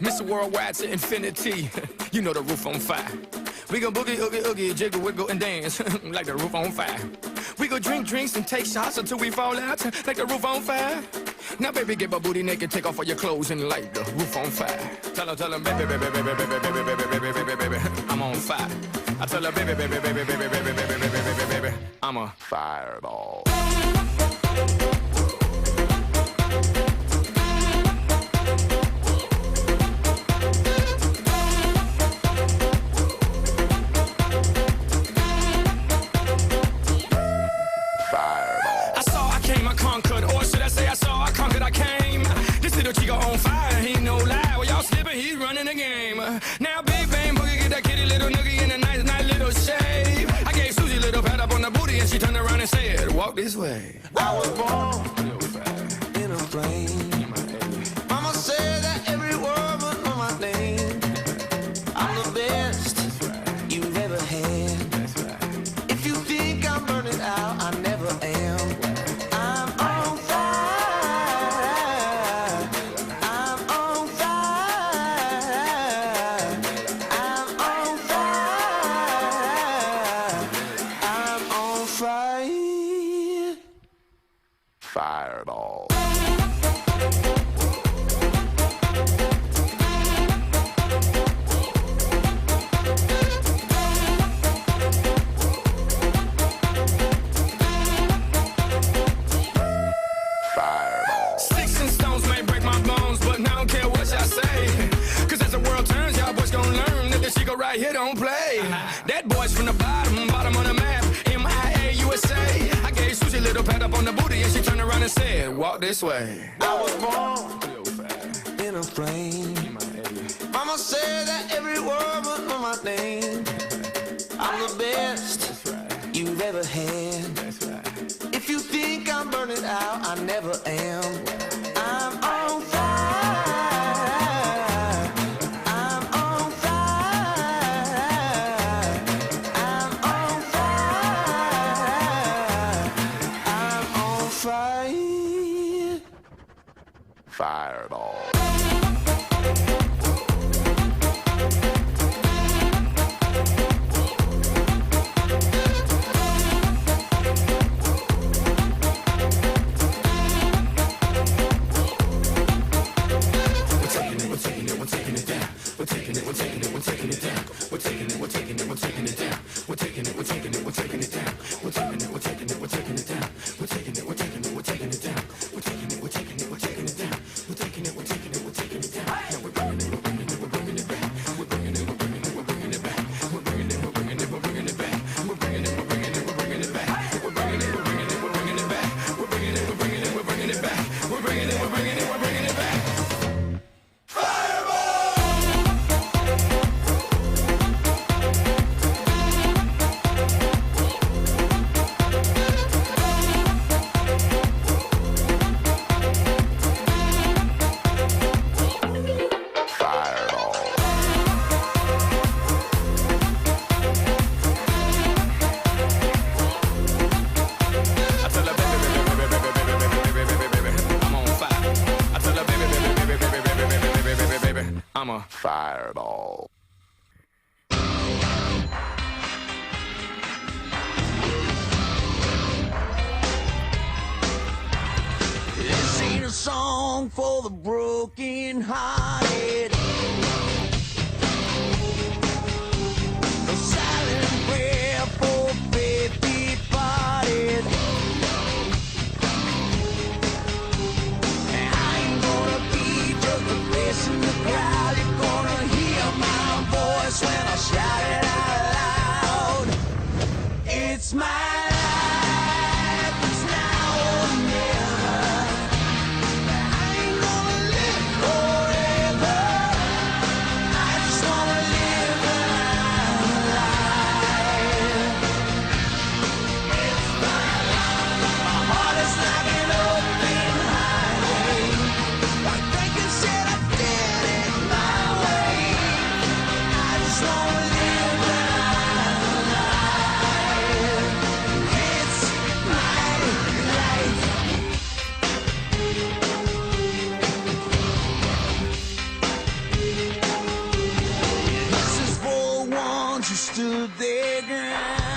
Mr. Worldwide to infinity, you know the roof on fire. We gon' boogie, oogie, oogie, jiggle, wiggle, and dance like the roof on fire. We go drink drinks and take shots until we fall out like the roof on fire. Now, baby, get my booty naked, take off all your clothes and light the roof on fire. Tell her, baby, baby, baby, baby, baby, baby, baby, baby, baby, baby, I'm on fire. I tell her, baby, baby, baby, baby, baby, baby, baby, baby, baby, I'm a fireball. Chico on fire, he ain't no lie. Well, y'all slipping, he's running the game. Now, big bang boogie, get that kitty little noogie in a nice, nice little shave. I gave Susie a little pat up on the booty, and she turned around and said, "Walk this way." I was born in a flame. Mama said that every word was on my name. I'm the best you've ever had. If you think I'm burning out, I never am. I'm on Fireball. Fireball. Sticks and stones may break my bones, but I don't care what y'all say. Cause as the world turns, y'all boys gon' learn that the Chico right here don't play. That boy's from the bottom of the map, MIA, USA. I gave Susie a little pat up on the booty and she turned around and said, "Walk this way." I was born in a flame. Mama said that every word was on my name. I'm the best you've ever had. If you think I'm burning out, I never am. I'm on fire. I'm on fire. I'm on fire. I'm on fire. Fireball. I'm a fireball. This ain't a song for the broken hearted. A silent prayer for faith departed. And I ain't gonna be just a face in the crowd. You're gonna hear my voice when I shout it out loud. It's my life, it's now or never. I ain't gonna live forever. to the ground.